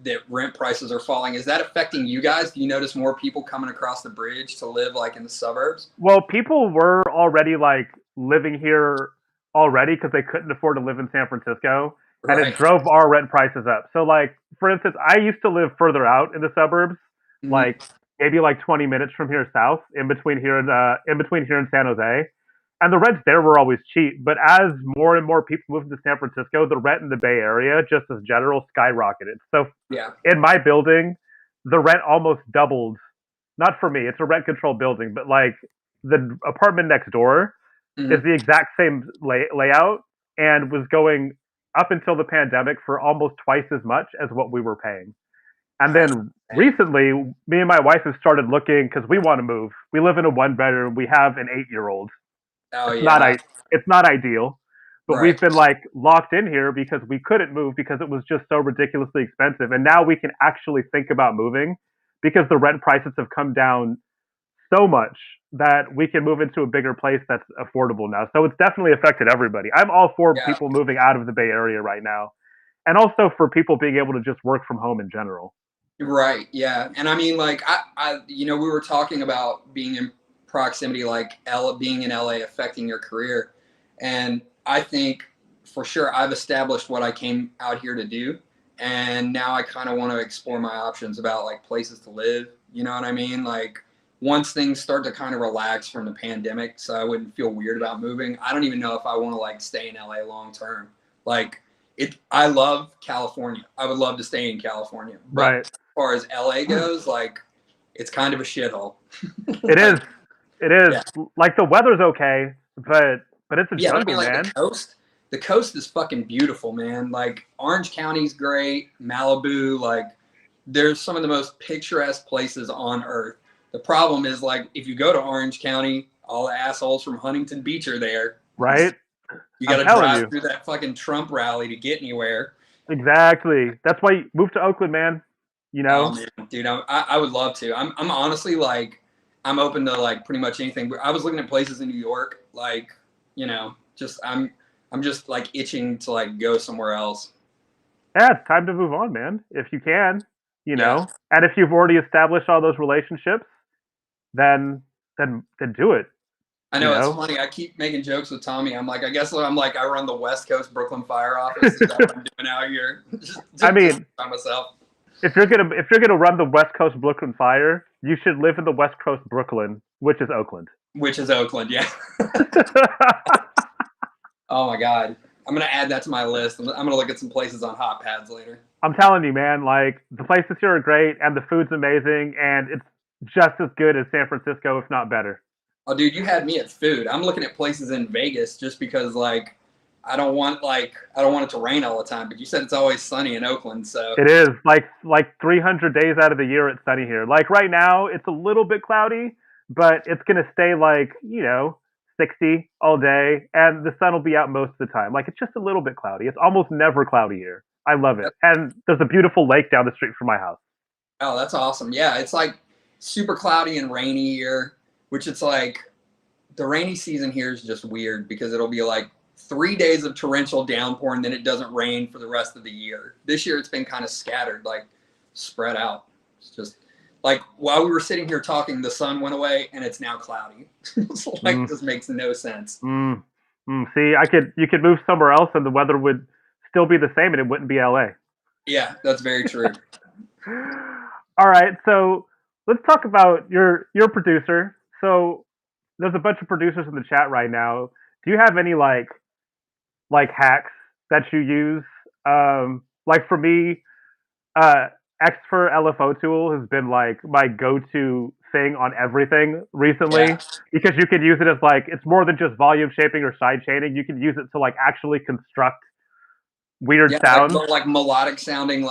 That rent prices are falling. Is that affecting you guys? Do you notice more people coming across the bridge to live like in the suburbs? Well, people were already like living here already because they couldn't afford to live in San Francisco, and it drove our rent prices up. So like, for instance, I used to live further out in the suburbs, like maybe like 20 minutes from here south, in between here and San Jose. And the rents there were always cheap, but as more and more people moved to San Francisco, the rent in the Bay Area, just as general, skyrocketed. So in my building, the rent almost doubled. Not for me, it's a rent-controlled building, but like the apartment next door is the exact same layout and was going up until the pandemic for almost twice as much as what we were paying. And then recently, me and my wife have started looking because we want to move. We live in a 1-bedroom. We have an 8-year-old. It's not ideal, but we've been like locked in here because we couldn't move because it was just so ridiculously expensive. And now we can actually think about moving because the rent prices have come down so much that we can move into a bigger place that's affordable now. So it's definitely affected everybody. I'm all for Yeah. people moving out of the Bay Area right now, and also for people being able to just work from home in general. Right. Yeah. And I mean, like, we were talking about being in proximity, like being in LA affecting your career. And I think for sure I've established what I came out here to do. And now I kind of want to explore my options about like places to live. You know what I mean? Like, once things start to kind of relax from the pandemic, so I wouldn't feel weird about moving. I don't even know if I want to like stay in LA long term. Like, I love California. I would love to stay in California. But Right. as far as LA goes, like, it's kind of a shithole. It is. It is. Yeah. Like the weather's okay, but it's a Yeah, but I jungle, mean, like man. the coast is fucking beautiful, man. Like Orange County's great, Malibu, like there's some of the most picturesque places on earth. The problem is like if you go to Orange County, all the assholes from Huntington Beach are there. Right? You got to I'm telling drive you. through that fucking Trump rally to get anywhere. Exactly. That's why you move to Oakland, man. You know? Oh man, dude, I would love to. I'm honestly like I'm open to like pretty much anything. I was looking at places in New York, like just I'm just like itching to like go somewhere else. Yeah, it's time to move on, man. If you can, Yeah, and if you've already established all those relationships, then then do it. I You know it's know? funny. I keep making jokes with Tommy. I'm like, I guess I'm like I run the West Coast Brooklyn Fire Office. Is that what I'm doing out here? I Just mean, by myself. if you're gonna run the West Coast Brooklyn Fire, you should live in the West Coast Brooklyn, which is Oakland. Which is Oakland, yeah. Oh my God. I'm gonna add that to my list. I'm gonna look at some places on hot pads later. I'm telling you, man, like the places here are great and the food's amazing and it's just as good as San Francisco, if not better. Oh, dude, you had me at food. I'm looking at places in Vegas just because, like, I don't want it to rain all the time. But you said it's always sunny in Oakland, so It is like 300 days out of the year it's sunny here. Like right now, it's a little bit cloudy, but it's gonna stay like 60 all day, and the sun will be out most of the time. Like it's just a little bit cloudy. It's almost never cloudy here. I love it, and there's a beautiful lake down the street from my house. oh, that's awesome. Yeah, it's like super cloudy and rainy here, which it's like the rainy season here is just weird because it'll be like 3 days of torrential downpour and then it doesn't rain for the rest of the year. This year it's been kind of scattered, like spread out. It's just like while we were sitting here talking, the sun went away and it's now cloudy. It's like this makes no sense. See, you could move somewhere else and the weather would still be the same and it wouldn't be LA. Yeah, that's very true. All right, so let's talk about your producer. So there's a bunch of producers in the chat right now. Do you have any like hacks that you use? Like for me, Xfer LFO tool has been like my go-to thing on everything recently Yeah. because you can use it as like it's more than just volume shaping or side chaining. You can use it to like actually construct weird Yeah, sounds. like melodic sounding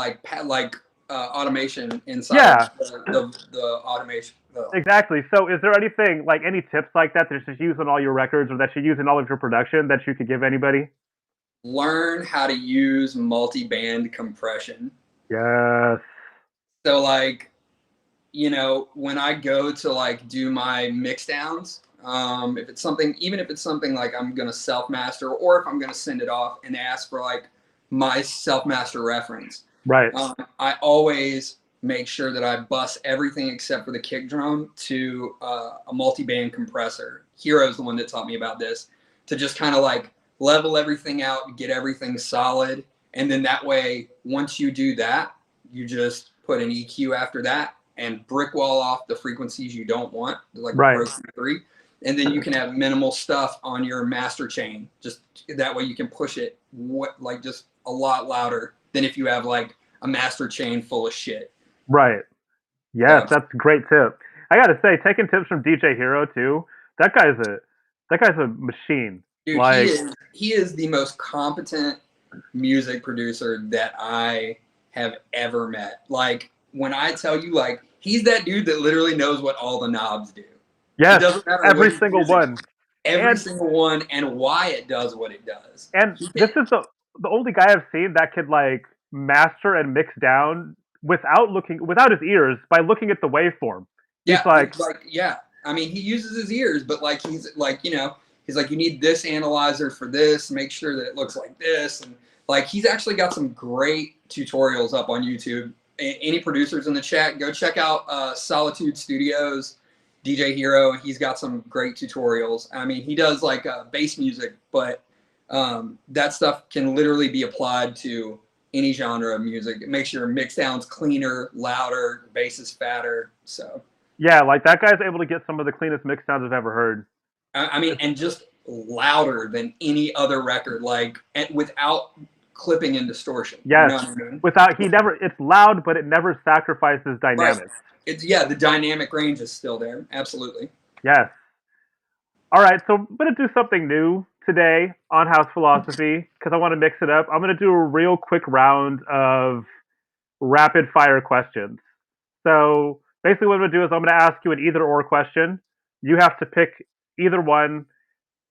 automation inside Yeah, the automation. exactly. So is there anything like any tips like that that you use on all your records or that you use in all of your production that you could give anybody? Learn how to use multi-band compression. Yes. So like, when I go to like do my mix downs, if it's something, even if it's something like I'm gonna self master, or if I'm gonna send it off and ask for like my self master reference, Right. I always make sure that I bus everything except for the kick drum to a multi-band compressor. Hero's the one that taught me about this, to just kind of like level everything out, get everything solid, and then that way, once you do that, you just put an EQ after that and brick wall off the frequencies you don't want, like Right. Pro 3, and then you can have minimal stuff on your master chain. Just that way you can push it like just a lot louder than if you have like a master chain full of shit. Right. Yes, that's a great tip. I gotta say, taking tips from DJ Hero too. That guy's a machine. Dude, like he is the most competent music producer that I have ever met. Like when I tell you, like he's that dude that literally knows what all the knobs do. Yes, every single one. Every single one, and why it does what it does. And this is the only guy I've seen that could like master and mix down without his ears by looking at the waveform. Yeah, He's like, yeah. I mean, he uses his ears, but like he's like, you know, he's like, you need this analyzer for this, make sure that it looks like this. And like, he's actually got some great tutorials up on YouTube. Any producers in the chat, go check out Solitude Studios, DJ Hero. He's got some great tutorials. I mean, he does like bass music, but that stuff can literally be applied to any genre of music. It makes your mix sounds cleaner, louder, bass is fatter. So Yeah, like that guy's able to get some of the cleanest mix sounds I've ever heard. I mean, and just louder than any other record, like without clipping and distortion. Yes, you know what I mean? without it's loud, but it never sacrifices dynamics. Right. It's the dynamic range is still there. Absolutely. Yes. All right, so I'm gonna do something new today on House Philosophy because I want to mix it up. I'm gonna do a real quick round of rapid fire questions. So basically, what I'm gonna do is I'm gonna ask you an either or question. You have to pick either one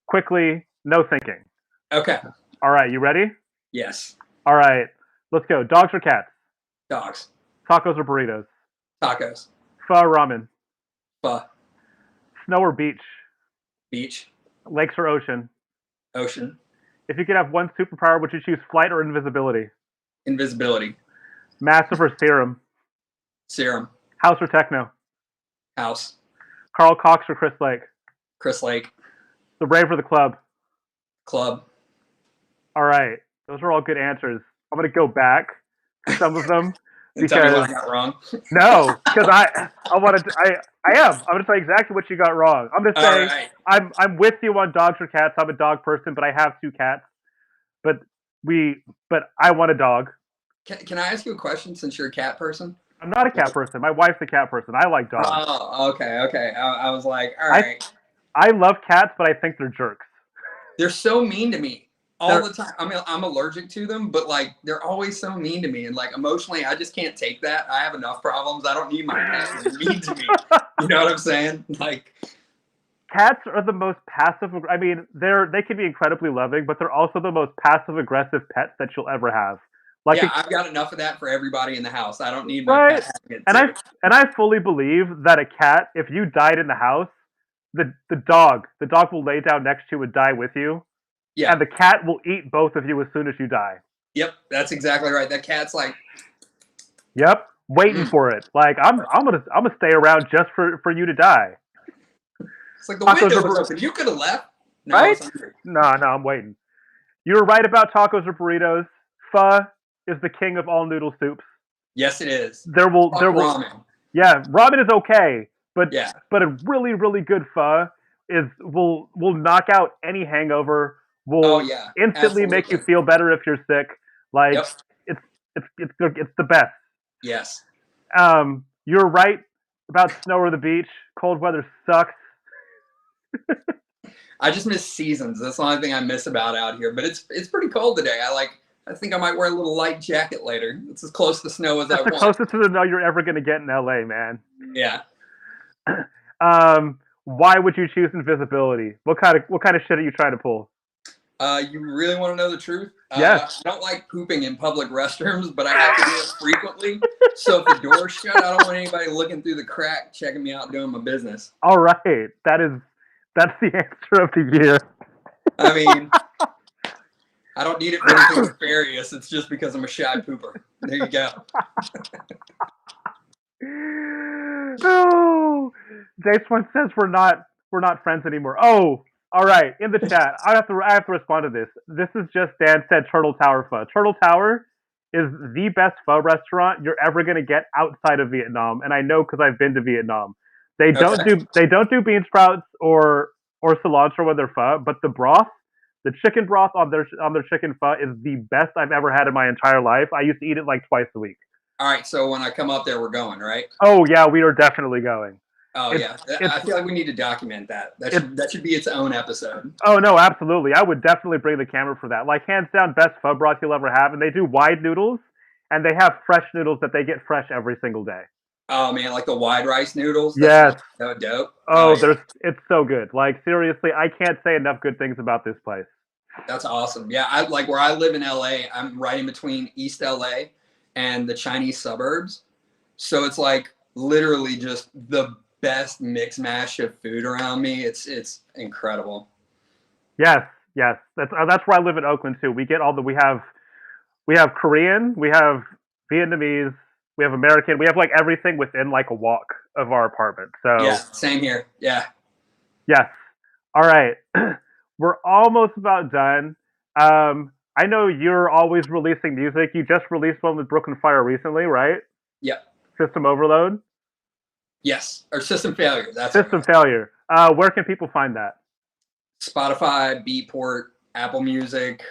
quickly, no thinking. Okay. All right, you ready? Yes. All right, let's go. Dogs or cats? Dogs. Tacos or burritos? Tacos. Pho or ramen? Pho. Snow or beach? Beach. Lakes or ocean? Ocean. If you could have one superpower, would you choose flight or invisibility? Invisibility. Massive or serum? Serum. House or techno? House. Carl Cox or Chris Lake? Chris Lake. The Brave or the Club? Club. All right, those are all good answers. I'm gonna go back to some of them And tell me because what I got wrong. no, because I am. I'm gonna say exactly what you got wrong. I'm gonna say right. I'm with you on dogs or cats. I'm a dog person, but I have 2 cats. But I want a dog. Can I ask you a question since you're a cat person? I'm not a cat person. My wife's a cat person. I like dogs. Oh, okay. I was like, all right. I love cats, but I think they're jerks. They're so mean to me all the time. I mean, I'm allergic to them, but like they're always so mean to me, and like emotionally, I just can't take that. I have enough problems. I don't need my cat to be mean to me. You know what I'm saying? Like, cats are the most passive. I mean, they can be incredibly loving, but they're also the most passive aggressive pets that you'll ever have. Like I've got enough of that for everybody in the house. I don't need my pet having it too. And I fully believe that a cat, if you died in the house, the dog will lay down next to you and die with you. Yeah. And the cat will eat both of you as soon as you die. Yep, that's exactly right. That cat's like, yep, waiting for it. Like I'm gonna stay around just for you to die. It's like the window was open. You could have left. No, right? No, I'm waiting. You were right about tacos or burritos. Pho is the king of all noodle soups. Yes, it is. There will ramen. Yeah, ramen is okay, but yeah. But a really, really good pho will knock out any hangover. Will instantly make you feel better if you're sick. Like it's the best. Yes. You're right about snow or the beach. Cold weather sucks. I just miss seasons. That's the only thing I miss about out here. But it's pretty cold today. I think I might wear a little light jacket later. It's as close to snow as I want. That's the closest to the snow you're ever gonna get in LA, man. Yeah. Why would you choose invisibility? What kind of shit are you trying to pull? You really want to know the truth? Yes. I don't like pooping in public restrooms, but I have to do it frequently. So if the door's shut, I don't want anybody looking through the crack, checking me out, doing my business. All right. That's the answer of the year. I mean, I don't need it for anything nefarious. It's just because I'm a shy pooper. There you go. Oh, J1 says we're not friends anymore. Oh, all right. In the chat, I have to respond to this. This is just Dan said Turtle Tower Pho. Turtle Tower is the best pho restaurant you're ever gonna get outside of Vietnam, and I know because I've been to Vietnam. They don't do bean sprouts or cilantro with their pho, but the broth, the chicken broth on their chicken pho is the best I've ever had in my entire life. I used to eat it like twice a week. All right, so when I come up there, we're going, right? Oh yeah, we are definitely going. Oh yeah, I feel like we need to document that. That should be its own episode. Oh no, absolutely. I would definitely bring the camera for that. Like hands down, best pho broth you'll ever have. And they do wide noodles, and they have fresh noodles that they get fresh every single day. Oh man, like the wide rice noodles. Yes. So dope. Oh, it's so good. Like seriously, I can't say enough good things about this place. That's awesome. Yeah, I like where I live in LA. I'm right in between East LA and the Chinese suburbs, so it's like literally just the best mix mash of food around me. It's incredible. Yes, yes. That's where I live in Oakland too. We have Korean, we have Vietnamese, we have American, we have like everything within like a walk of our apartment. Yeah, So same here. Yeah. yes. All right. We're almost about done. I know you're always releasing music. You just released one with Brooklyn Fire recently, right? Yep. System Overload? Yes. Or system failure. That's what System it Failure. Where can people find that? is. Spotify, Beatport, Apple Music.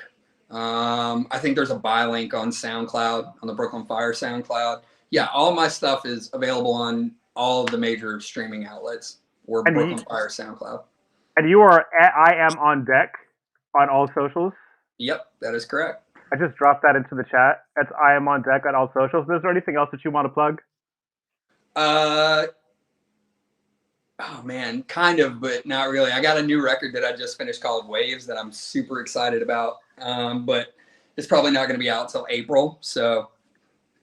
I think there's a buy link on SoundCloud, on the Brooklyn Fire SoundCloud. Yeah, all my stuff is available on all of the major streaming outlets or And Brooklyn you, Fire SoundCloud. and you are at I am on deck on all socials. Yep, that is correct. I just dropped that into the chat. That's I am on deck on all socials. Is there anything else that you want to plug? Uh, oh man, kind of, but not really. I got a new record that I just finished called Waves that I'm super excited about. But it's probably not going to be out until April, so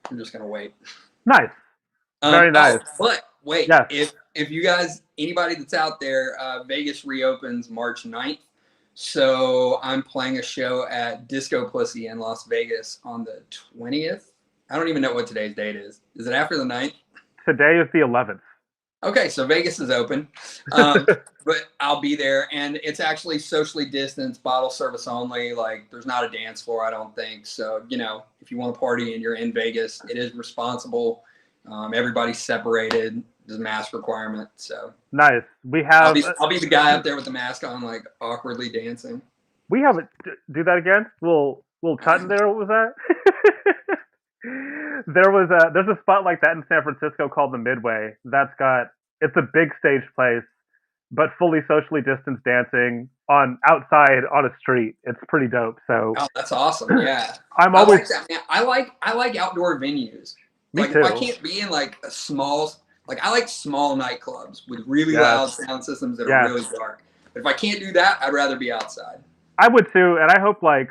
I'm just going to wait. Nice. Very nice. But wait, Yes. if you guys, anybody that's out there, Vegas reopens March 9th. So I'm playing a show at Disco Pussy in Las Vegas on the 20th. I don't even know what today's date is. Is it after the 9th? Today is the 11th. Okay, so Vegas is open. But I'll be there, and it's actually socially distanced, bottle service only. Like, there's not a dance floor, I don't think. So, if you want to party and you're in Vegas, it is responsible. Everybody's separated. There's a mask requirement. So Nice. We have. I'll be the guy up there with the mask on, like awkwardly dancing. We have it. Do that again. Little Tutton there. What was that? There's a spot like that in San Francisco called the Midway. It's a big stage place, but fully socially distanced dancing outside on a street. It's pretty dope. So Oh, that's awesome. Yeah. I'm I always. like that, man. I like outdoor venues. Me Like too. if I can't be in like I like small nightclubs with really Yes. loud sound systems that Yes. are really dark. But if I can't do that, I'd rather be outside. I would too, and I hope like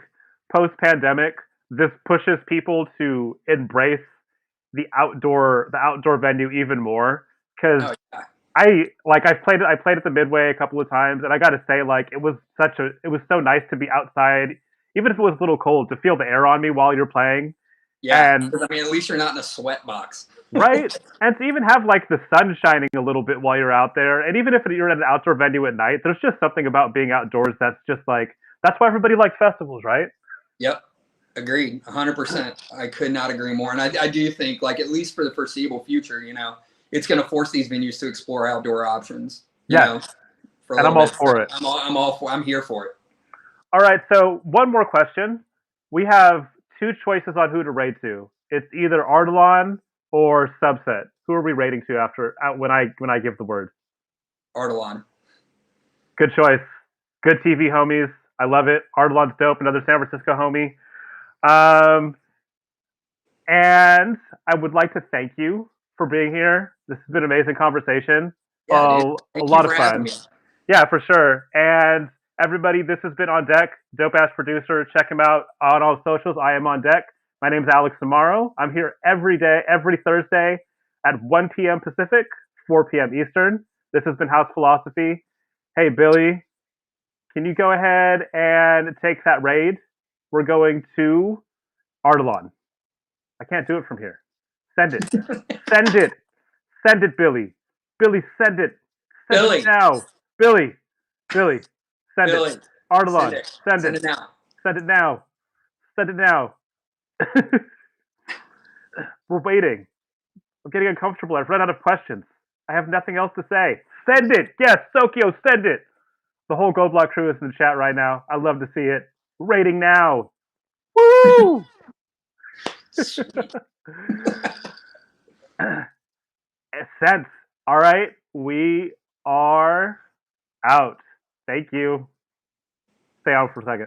post pandemic, this pushes people to embrace the outdoor venue even more. Because Oh yeah. I played at the Midway a couple of times, and I got to say like it was so nice to be outside, even if it was a little cold, to feel the air on me while you're playing. Yeah. And 'Cause, I mean, at least you're not in a sweat box. right, and to even have like the sun shining a little bit while you're out there, and even if you're at an outdoor venue at night, there's just something about being outdoors that's why everybody likes festivals, right? Yep. Agreed. 100%. I could not agree more. And I do think, like, at least for the foreseeable future, it's going to force these venues to explore outdoor options. Yes. For a And I'm little all bit. for it. I'm here for it. All right, so one more question. We have two choices on who to rate to. It's either Artelon or Subset. Who are we rating to when I give the word? Artelon. Good choice. Good TV homies. I love it. Artelon's dope. Another San Francisco homie. And I would like to thank you for being here. This has been an amazing conversation. Yeah, A lot of fun. Yeah, for sure. And everybody, this has been On Deck. Dope ass producer. Check him out on all socials. I am On Deck. My name is Alex Amaro. I'm here every day, every Thursday at 1 p.m. Pacific, 4 p.m. Eastern. This has been House Philosophy. Hey, Billy, can you go ahead and take that raid? We're going to Artelon. I can't do it from here. Send it. Send it. Send it, Billy. Billy, send it. Send it now. Billy. Send it. Artelon. Send it now. Send it now. Send it now. We're waiting. I'm getting uncomfortable. I've run out of questions. I have nothing else to say. Send it. Yes, Sokyo, send it. The whole Go Block crew is in the chat right now. I love to see it. Rating now. Woo! Sense. All right. We are out. Thank you. Stay out for a second.